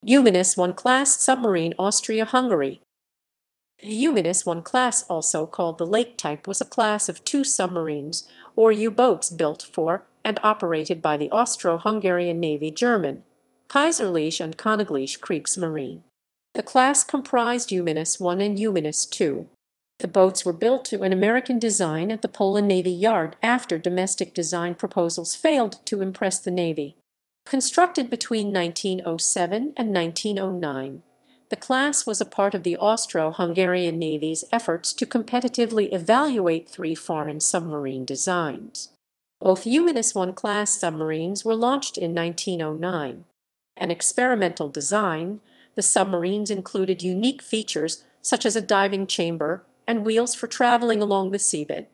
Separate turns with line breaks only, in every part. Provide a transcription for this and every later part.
U-1-class submarine, Austria-Hungary. The U-1-class, also called the Lake type, was a class of two submarines, or U-boats, built for and operated by the Austro-Hungarian Navy, German, kaiserliche and königliche Kriegsmarine. The class comprised U-1 and U-2. The boats were built to an American design at the Pola Navy Yard after domestic design proposals failed to impress the Navy. Constructed between 1907 and 1909, the class was a part of the Austro-Hungarian Navy's efforts to competitively evaluate three foreign submarine designs. Both U-1-class submarines were launched in 1909. An experimental design, the submarines included unique features such as a diving chamber and wheels for traveling along the seabed.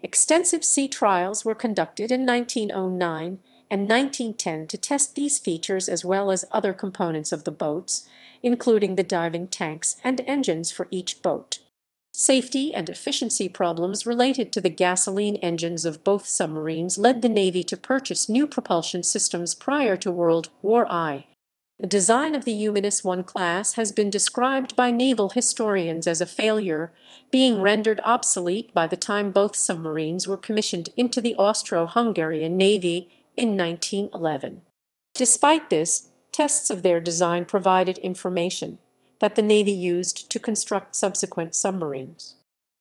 Extensive sea trials were conducted in 1909 and 1910 to test these features as well as other components of the boats, including the diving tanks and engines for each boat. Safety and efficiency problems related to the gasoline engines of both submarines led the Navy to purchase new propulsion systems prior to World War I. The design of the U-1 class has been described by naval historians as a failure, being rendered obsolete by the time both submarines were commissioned into the Austro-Hungarian Navy in 1911. Despite this, tests of their design provided information that the Navy used to construct subsequent submarines.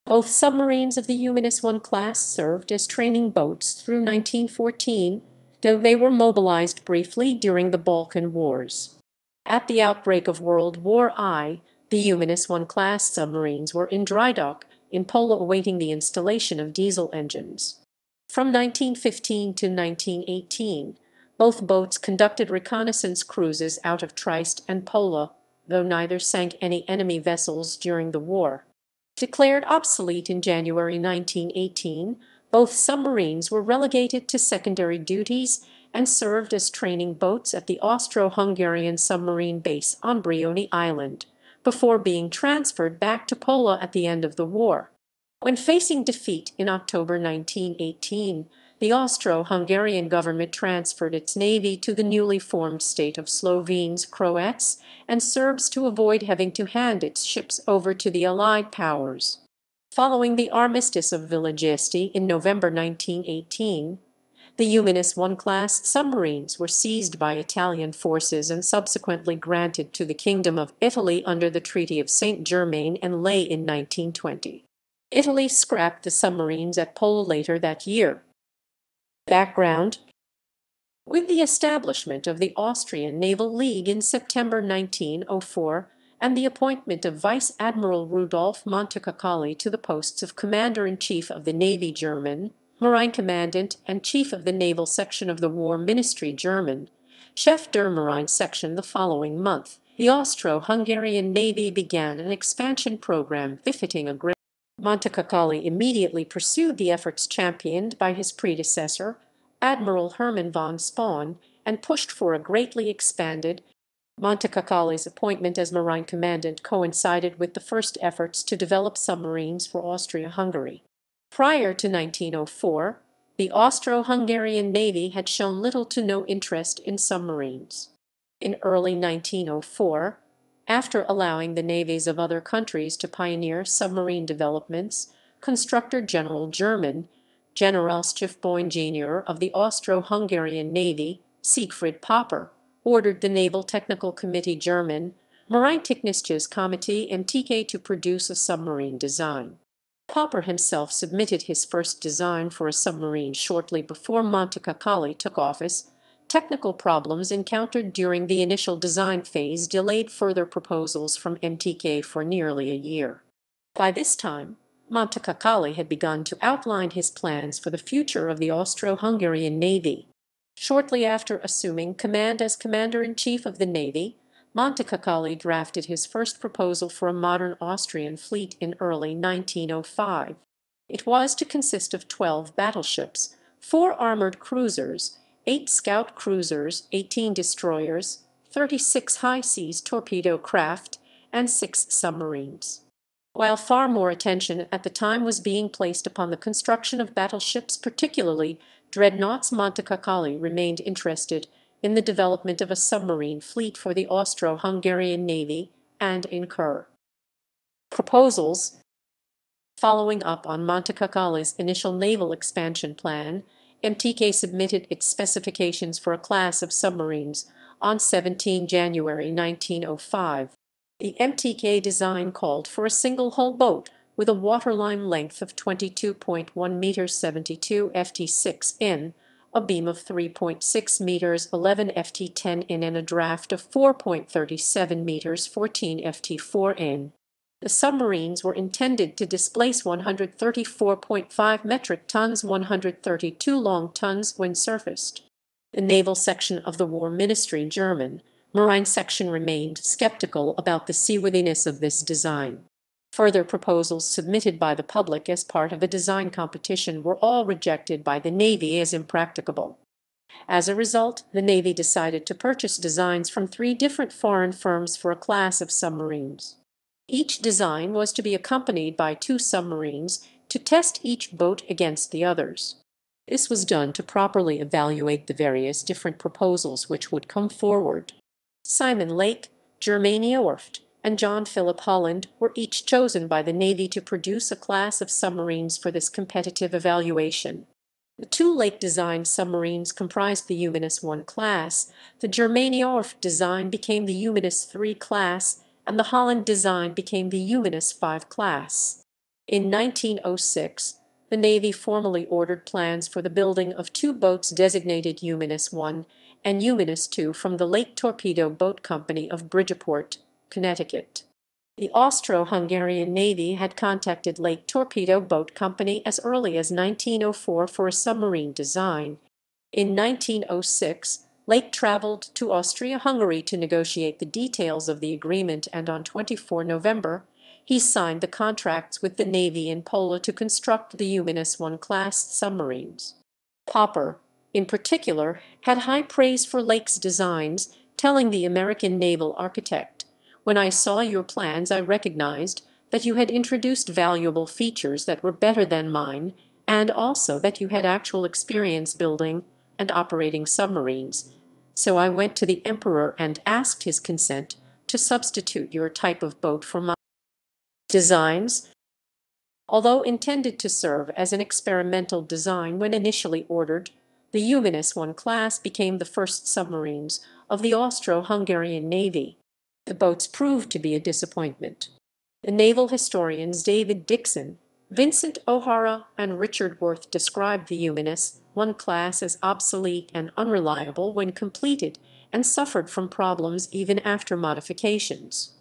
Both submarines of the U-1 class served as training boats through 1914, though they were mobilized briefly during the Balkan Wars. At the outbreak of World War I, the U-1 class submarines were in dry dock in Pola awaiting the installation of diesel engines. From 1915 to 1918, both boats conducted reconnaissance cruises out of Trieste and Pola, though neither sank any enemy vessels during the war. Declared obsolete in January 1918, both submarines were relegated to secondary duties and served as training boats at the Austro-Hungarian submarine base on Brioni Island, before being transferred back to Pola at the end of the war. When facing defeat in October 1918, the Austro-Hungarian government transferred its navy to the newly formed state of Slovenes, Croats, and Serbs to avoid having to hand its ships over to the Allied powers. Following the Armistice of Villagesti in November 1918, the U-1 class submarines were seized by Italian forces and subsequently granted to the Kingdom of Italy under the Treaty of Saint-Germain-en-Laye in 1920. Italy scrapped the submarines at Pola later that year. Background: with the establishment of the Austrian Naval League in September 1904 and the appointment of Vice Admiral Rudolf Montecuccoli to the posts of Commander-in-Chief of the Navy German, Marine Commandant and Chief of the Naval Section of the War Ministry German, Chef der Marine Section the following month, the Austro-Hungarian Navy began an expansion program befitting a great. Montecuccoli immediately pursued the efforts championed by his predecessor, Admiral Hermann von Spahn, and pushed for a greatly expanded. Montecuccoli's appointment as Marine Commandant coincided with the first efforts to develop submarines for Austria-Hungary. Prior to 1904, the Austro-Hungarian Navy had shown little to no interest in submarines. In early 1904, after allowing the navies of other countries to pioneer submarine developments, Constructor General German, Generalschiffbauingenieur of the Austro-Hungarian Navy, Siegfried Popper, ordered the Naval Technical Committee German, Marinetechnisches Komitee MTK to produce a submarine design. Popper himself submitted his first design for a submarine shortly before Montecuccoli took office. Technical problems encountered during the initial design phase delayed further proposals from MTK for nearly a year. By this time, Montecuccoli had begun to outline his plans for the future of the Austro-Hungarian Navy. Shortly after assuming command as Commander-in-Chief of the Navy, Montecuccoli drafted his first proposal for a modern Austrian fleet in early 1905. It was to consist of 12 battleships, 4 armored cruisers, 8 scout cruisers, 18 destroyers, 36 high-seas torpedo craft, and 6 submarines. While far more attention at the time was being placed upon the construction of battleships, particularly dreadnoughts, Montecuccoli remained interested in the development of a submarine fleet for the Austro-Hungarian Navy and incur proposals. Following up on Montecalavo's initial naval expansion plan, MTK submitted its specifications for a class of submarines on 17 January 1905. The MTK design called for a single-hull boat with a waterline length of 22.1 meters 72 ft 6 in, a beam of 3.6 meters 11 ft 10 in, and a draft of 4.37 meters 14 ft 4 in. The submarines were intended to displace 134.5 metric tons, 132 long tons, when surfaced. The naval section of the War Ministry German Marine section remained skeptical about the seaworthiness of this design. Further proposals submitted by the public as part of a design competition were all rejected by the Navy as impracticable. As a result, the Navy decided to purchase designs from 3 different foreign firms for a class of submarines. Each design was to be accompanied by 2 submarines to test each boat against the others. This was done to properly evaluate the various different proposals which would come forward. Simon Lake, Germania Werft, and John Philip Holland were each chosen by the Navy to produce a class of submarines for this competitive evaluation. The 2 Lake-designed submarines comprised the U-1 class. The Germania Werft design became the U-3 class, and the Holland design became the U-5 class. In 1906, the Navy formally ordered plans for the building of 2 boats designated U-1 and U-2 from the Lake Torpedo Boat Company of Bridgeport, Connecticut. The Austro-Hungarian Navy had contacted Lake Torpedo Boat Company as early as 1904 for a submarine design. In 1906, Lake traveled to Austria-Hungary to negotiate the details of the agreement, and on 24 November, he signed the contracts with the Navy in Pola to construct the U-1 class submarines. Popper, in particular, had high praise for Lake's designs, telling the American naval architect, "When I saw your plans, I recognized that you had introduced valuable features that were better than mine, and also that you had actual experience building and operating submarines. So I went to the Emperor and asked his consent to substitute your type of boat for my designs." Although intended to serve as an experimental design when initially ordered, the U-1 class became the first submarines of the Austro-Hungarian Navy. The boats proved to be a disappointment. The naval historians David Dixon, Vincent O'Hara, and Richard Worth described the U-1 class as obsolete and unreliable when completed, and suffered from problems even after modifications.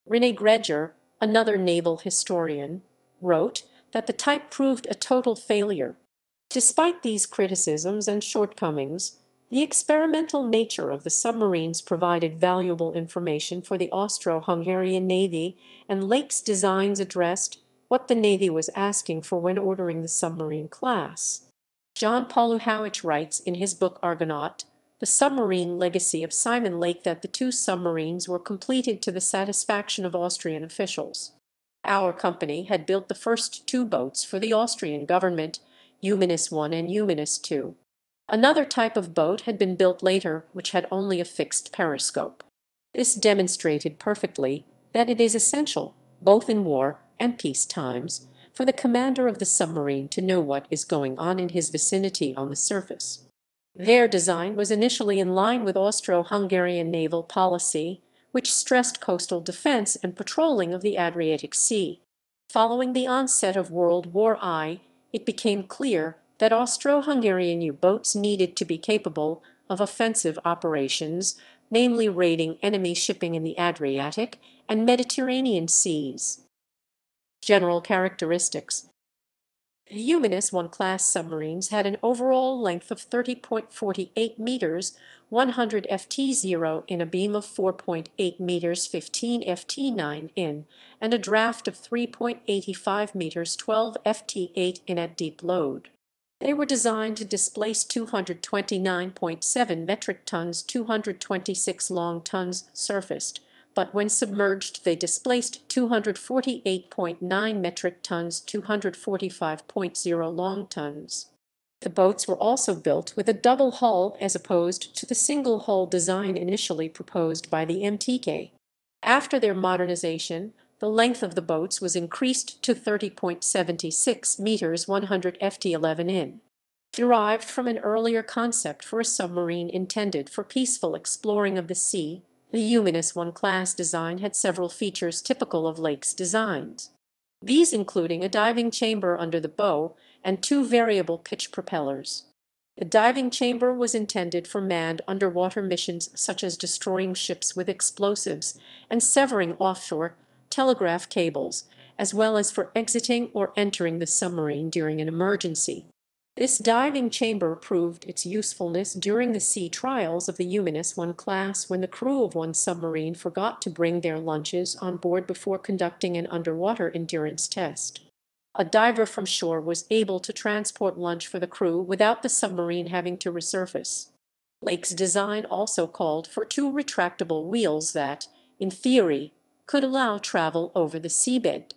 René Greger, another naval historian, wrote that the type proved a total failure. Despite these criticisms and shortcomings, the experimental nature of the submarines provided valuable information for the Austro-Hungarian Navy, and Lake's designs addressed what the Navy was asking for when ordering the submarine class. John Poluhowicz writes in his book Argonaut, The Submarine Legacy of Simon Lake, that the 2 submarines were completed to the satisfaction of Austrian officials. Our company had built the first 2 boats for the Austrian government, U-1 and U-2. Another type of boat had been built later, which had only a fixed periscope. This demonstrated perfectly that it is essential, both in war and peace times, for the commander of the submarine to know what is going on in his vicinity on the surface. Their design was initially in line with Austro-Hungarian naval policy, which stressed coastal defense and patrolling of the Adriatic Sea. Following the onset of World War I, it became clear that Austro-Hungarian U-boats needed to be capable of offensive operations, namely raiding enemy shipping in the Adriatic and Mediterranean seas. General characteristics. U-1 class submarines had an overall length of 30.48 meters, 100 ft0 in, a beam of 4.8 meters, 15 ft9 in, and a draft of 3.85 meters, 12 ft8 in at deep load. They were designed to displace 229.7 metric tons, 226 long tons surfaced, but when submerged they displaced 248.9 metric tons, 245.0 long tons. The boats were also built with a double hull as opposed to the single hull design initially proposed by the MTK. After their modernization, the length of the boats was increased to 30.76 meters 100 ft 11 in. Derived from an earlier concept for a submarine intended for peaceful exploring of the sea, the U-1-class design had several features typical of Lake's designs. These including a diving chamber under the bow and two variable pitch propellers. The diving chamber was intended for manned underwater missions such as destroying ships with explosives and severing offshore telegraph cables, as well as for exiting or entering the submarine during an emergency. This diving chamber proved its usefulness during the sea trials of the U-1-class when the crew of one submarine forgot to bring their lunches on board before conducting an underwater endurance test. A diver from shore was able to transport lunch for the crew without the submarine having to resurface. Lake's design also called for two retractable wheels that, in theory, could allow travel over the seabed.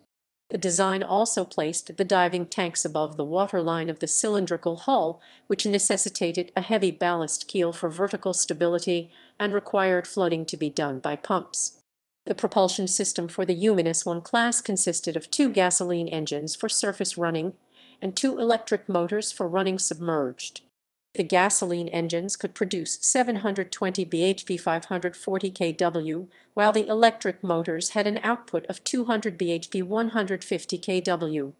The design also placed the diving tanks above the waterline of the cylindrical hull, which necessitated a heavy ballast keel for vertical stability and required flooding to be done by pumps. The propulsion system for the U-1-class consisted of two gasoline engines for surface running and two electric motors for running submerged. The gasoline engines could produce 720 bhp 540 kW, while the electric motors had an output of 200 bhp 150 kW.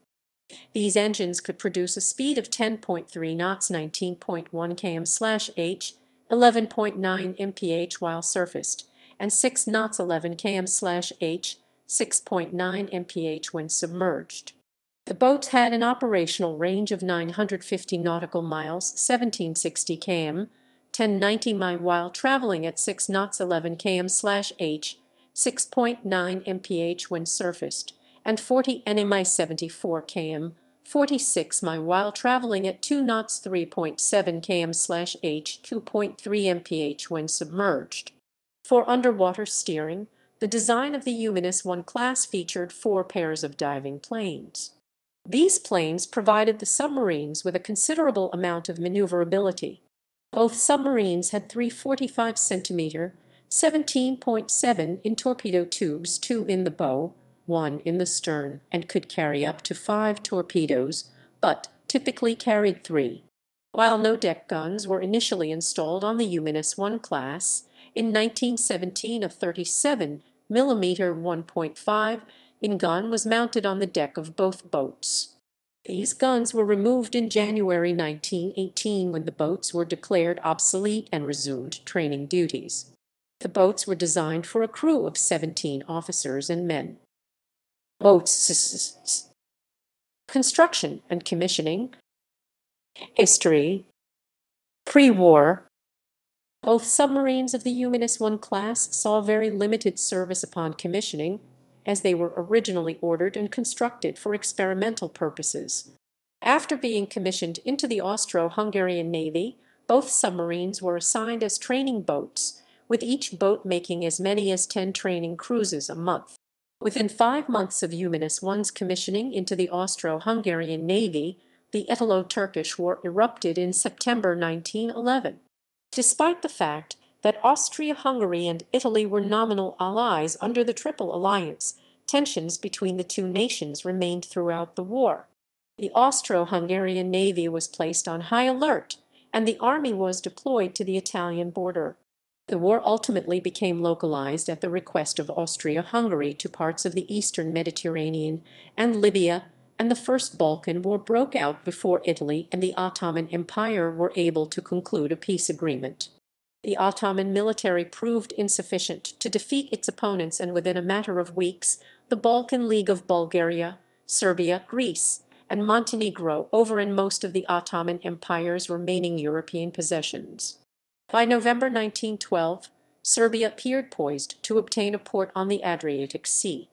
These engines could produce a speed of 10.3 knots 19.1 km/h, 11.9 mph while surfaced, and 6 knots 11 km/h, 6.9 mph when submerged. The boats had an operational range of 950 nautical miles, 1760 km, 1090 mi while traveling at 6 knots 11 km/h, 6.9 mph when surfaced, and 40 nmi 74 km, 46 mi while traveling at 2 knots 3.7 km/h, 2.3 mph when submerged. For underwater steering, the design of the U-1-class featured 4 pairs of diving planes. These planes provided the submarines with a considerable amount of maneuverability. Both submarines had 3 45-centimeter, 17.7 in torpedo tubes, 2 in the bow, 1 in the stern, and could carry up to 5 torpedoes, but typically carried 3. While no deck guns were initially installed on the U-1-class, in 1917 a 37mm 1.5 in gun was mounted on the deck of both boats. These guns were removed in January 1918 when the boats were declared obsolete and resumed training duties. The boats were designed for a crew of 17 officers and men. Boats. Construction and commissioning. History. Pre-war. Both submarines of the U-1-class saw very limited service upon commissioning, as they were originally ordered and constructed for experimental purposes. After being commissioned into the Austro-Hungarian Navy, both submarines were assigned as training boats, with each boat making as many as 10 training cruises a month. Within 5 months of U-1's commissioning into the Austro-Hungarian Navy, the Italo-Turkish War erupted in September 1911. Despite the fact that Austria-Hungary and Italy were nominal allies under the Triple Alliance, tensions between the two nations remained throughout the war. The Austro-Hungarian Navy was placed on high alert, and the army was deployed to the Italian border. The war ultimately became localized at the request of Austria-Hungary to parts of the eastern Mediterranean and Libya, and the First Balkan War broke out before Italy and the Ottoman Empire were able to conclude a peace agreement. The Ottoman military proved insufficient to defeat its opponents, and within a matter of weeks, the Balkan League of Bulgaria, Serbia, Greece, and Montenegro overran most of the Ottoman Empire's remaining European possessions. By November 1912, Serbia appeared poised to obtain a port on the Adriatic Sea.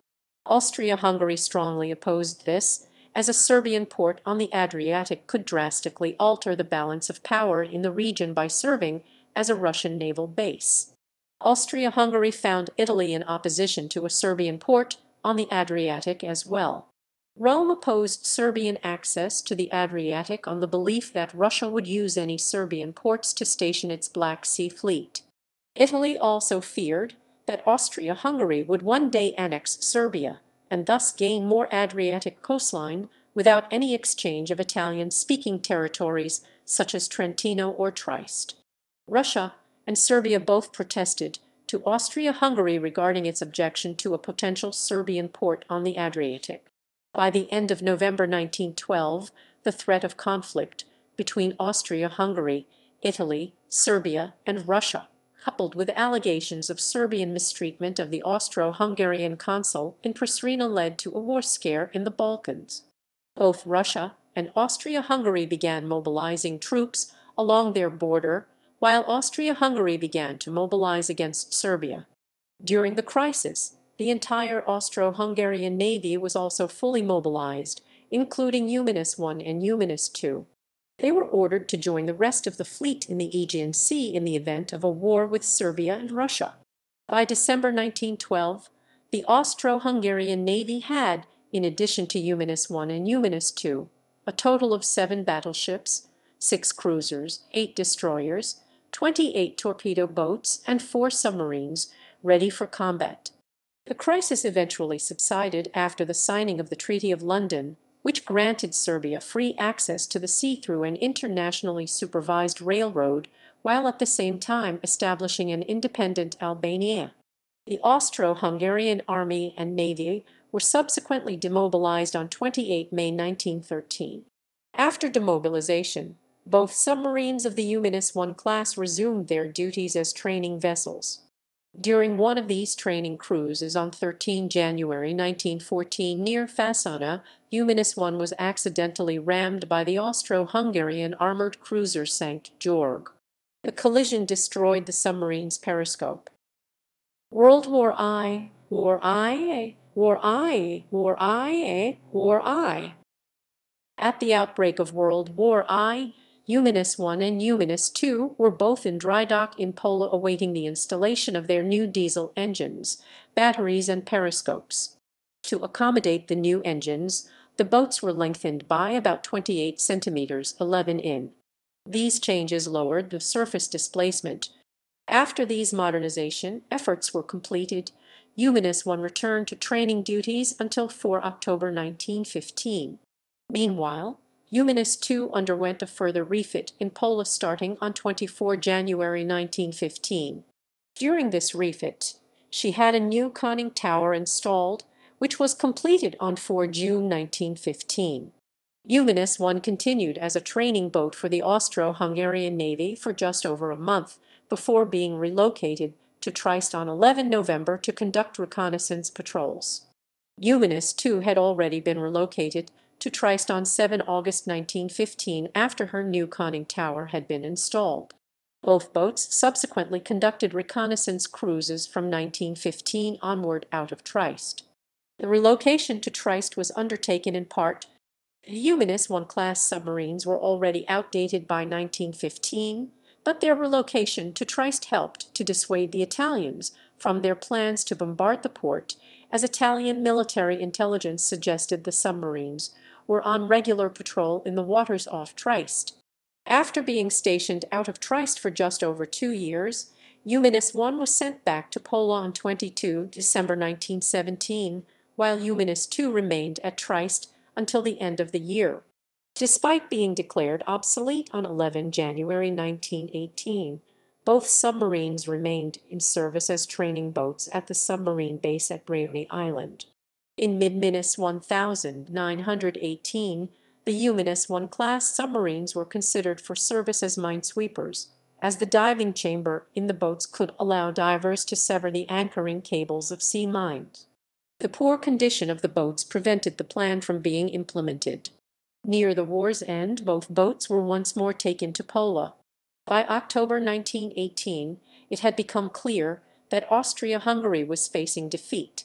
Austria-Hungary strongly opposed this, as a Serbian port on the Adriatic could drastically alter the balance of power in the region by serving as a Russian naval base. Austria-Hungary found Italy in opposition to a Serbian port on the Adriatic as well. Rome opposed Serbian access to the Adriatic on the belief that Russia would use any Serbian ports to station its Black Sea fleet. Italy also feared that Austria-Hungary would one day annex Serbia and thus gain more Adriatic coastline without any exchange of Italian-speaking territories such as Trentino or Trieste. Russia and Serbia both protested to Austria-Hungary regarding its objection to a potential Serbian port on the Adriatic. By the end of November 1912, the threat of conflict between Austria-Hungary, Italy, Serbia, and Russia, coupled with allegations of Serbian mistreatment of the Austro-Hungarian consul in Pristina, led to a war scare in the Balkans. Both Russia and Austria-Hungary began mobilizing troops along their border, while Austria-Hungary began to mobilize against Serbia. During the crisis, the entire Austro-Hungarian Navy was also fully mobilized, including U-1 and U-2. They were ordered to join the rest of the fleet in the Aegean Sea in the event of a war with Serbia and Russia. By December 1912, the Austro-Hungarian Navy had, in addition to U-1 and U-2, a total of 7 battleships, 6 cruisers, 8 destroyers, 28 torpedo boats, and 4 submarines ready for combat. The crisis eventually subsided after the signing of the Treaty of London, which granted Serbia free access to the sea through an internationally supervised railroad, while at the same time establishing an independent Albania. The Austro-Hungarian Army and Navy were subsequently demobilized on 28 May 1913. After demobilization, both submarines of the U-1 class resumed their duties as training vessels. During one of these training cruises on 13 January 1914 near Fasana, U-1 was accidentally rammed by the Austro-Hungarian armored cruiser St. George. The collision destroyed the submarine's periscope. World War I, War I, War I, War I, War I. At the outbreak of World War I, U-1 and U-2 were both in dry dock in Pola awaiting the installation of their new diesel engines, batteries, and periscopes. To accommodate the new engines, the boats were lengthened by about 28 centimeters, 11 in. These changes lowered the surface displacement. After these modernization efforts were completed, U-1 returned to training duties until 4 October 1915. Meanwhile, U-2 underwent a further refit in Pola starting on 24 January 1915. During this refit, she had a new conning tower installed, which was completed on 4 June 1915. U-1 continued as a training boat for the Austro-Hungarian Navy for just over a month before being relocated to Trieste on 11 November to conduct reconnaissance patrols. U-2 had already been relocated to Trieste on 7 August 1915 after her new conning tower had been installed. Both boats subsequently conducted reconnaissance cruises from 1915 onward out of Trieste. The relocation to Trieste was undertaken in part. U-1-class submarines were already outdated by 1915, but their relocation to Trieste helped to dissuade the Italians from their plans to bombard the port, as Italian military intelligence suggested the submarines were on regular patrol in the waters off Trieste. After being stationed out of Trieste for just over 2 years, U-1 was sent back to Pola on 22 December 1917, while U-2 remained at Trieste until the end of the year. Despite being declared obsolete on 11 January 1918, both submarines remained in service as training boats at the submarine base at Bravery Island. In mid-1918, the U-1-class submarines were considered for service as minesweepers, as the diving chamber in the boats could allow divers to sever the anchoring cables of sea mines. The poor condition of the boats prevented the plan from being implemented. Near the war's end, both boats were once more taken to Pola. By October 1918, it had become clear that Austria-Hungary was facing defeat.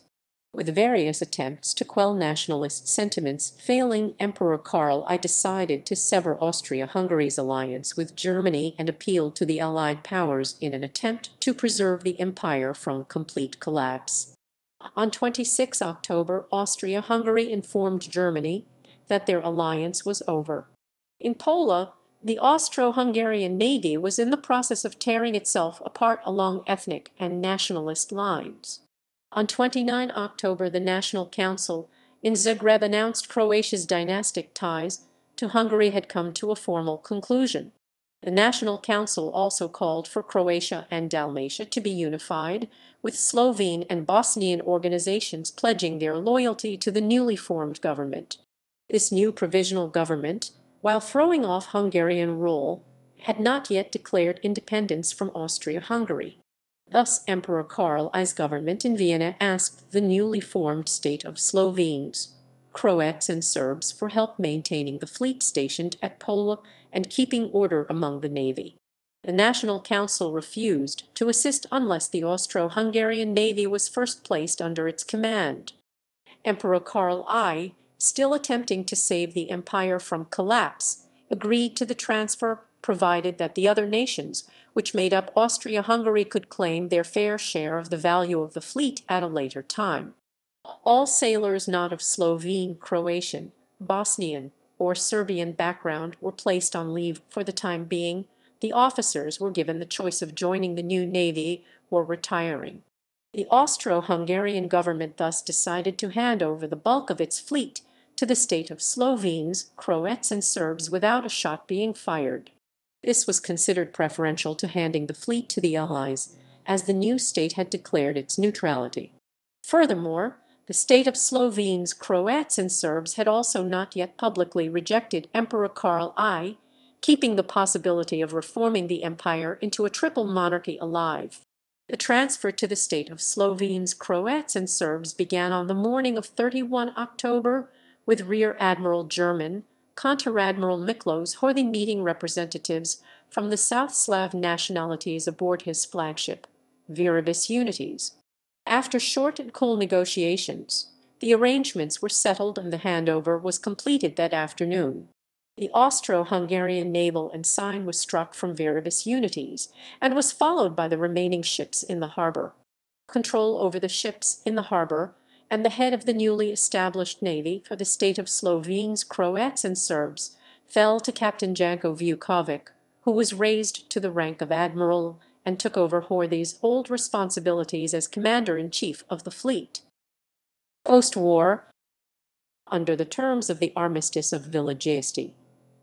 With various attempts to quell nationalist sentiments failing, Emperor Karl I decided to sever Austria-Hungary's alliance with Germany and appealed to the Allied powers in an attempt to preserve the empire from complete collapse. On 26 October, Austria-Hungary informed Germany that their alliance was over. In Pola, the Austro-Hungarian Navy was in the process of tearing itself apart along ethnic and nationalist lines. On 29 October, the National Council in Zagreb announced Croatia's dynastic ties to Hungary had come to a formal conclusion. The National Council also called for Croatia and Dalmatia to be unified, with Slovene and Bosnian organizations pledging their loyalty to the newly formed government. This new provisional government, while throwing off Hungarian rule, had not yet declared independence from Austria-Hungary. Thus Emperor Karl I's government in Vienna asked the newly formed state of Slovenes, Croats and Serbs for help maintaining the fleet stationed at Pola and keeping order among the navy. The National Council refused to assist unless the Austro-Hungarian Navy was first placed under its command. Emperor Karl I, still attempting to save the empire from collapse, agreed to the transfer provided that the other nations, which made up Austria-Hungary, could claim their fair share of the value of the fleet at a later time. All sailors not of Slovene, Croatian, Bosnian, or Serbian background were placed on leave for the time being. The officers were given the choice of joining the new navy or retiring. The Austro-Hungarian government thus decided to hand over the bulk of its fleet to the state of Slovenes, Croats, and Serbs without a shot being fired. This was considered preferential to handing the fleet to the Allies, as the new state had declared its neutrality. Furthermore, the state of Slovenes, Croats, and Serbs had also not yet publicly rejected Emperor Karl I, keeping the possibility of reforming the empire into a triple monarchy alive. The transfer to the state of Slovenes, Croats, and Serbs began on the morning of 31 October, with Rear Admiral German, Conter-Admiral Miklos Horthy meeting representatives from the South Slav nationalities aboard his flagship, Viribus Unities. After short and cool negotiations, the arrangements were settled and the handover was completed that afternoon. The Austro-Hungarian naval ensign was struck from Viribus Unities and was followed by the remaining ships in the harbour. Control over the ships in the harbour and the head of the newly established navy for the state of Slovenes, Croats, and Serbs fell to Captain Janko Vukovic, who was raised to the rank of admiral and took over Horthy's old responsibilities as commander-in-chief of the fleet. Post-war, under the terms of the Armistice of Villa Giusti,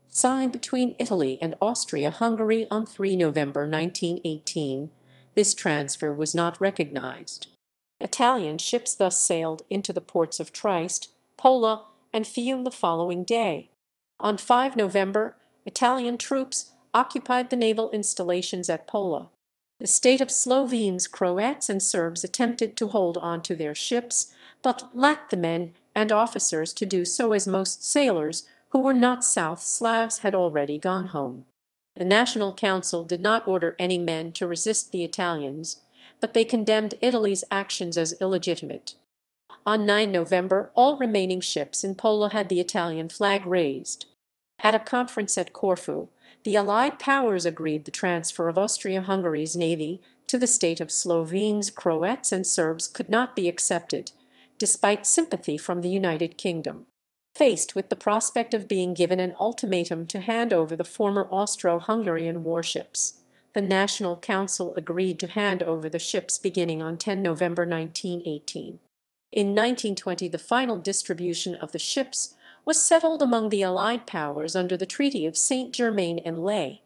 signed between Italy and Austria-Hungary on 3 November 1918, this transfer was not recognized. Italian ships thus sailed into the ports of Trieste, Pola, and Fiume the following day. On 5 November, Italian troops occupied the naval installations at Pola. The state of Slovenes, Croats, and Serbs attempted to hold on to their ships, but lacked the men and officers to do so, as most sailors who were not South Slavs had already gone home. The National Council did not order any men to resist the Italians, but they condemned Italy's actions as illegitimate. On 9 November, all remaining ships in Pola had the Italian flag raised. At a conference at Corfu, the Allied powers agreed the transfer of Austria-Hungary's navy to the state of Slovenes, Croats, and Serbs could not be accepted, despite sympathy from the United Kingdom. Faced with the prospect of being given an ultimatum to hand over the former Austro-Hungarian warships, the National Council agreed to hand over the ships beginning on 10 November 1918. In 1920, the final distribution of the ships was settled among the Allied powers under the Treaty of Saint-Germain-en-Laye.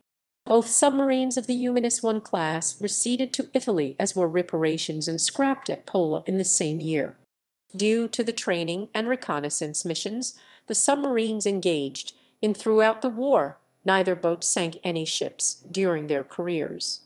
Both submarines of the U-1 class were ceded to Italy, as were reparations, and scrapped at Pola in the same year. Due to the training and reconnaissance missions the submarines engaged in throughout the war, neither boat sank any ships during their careers.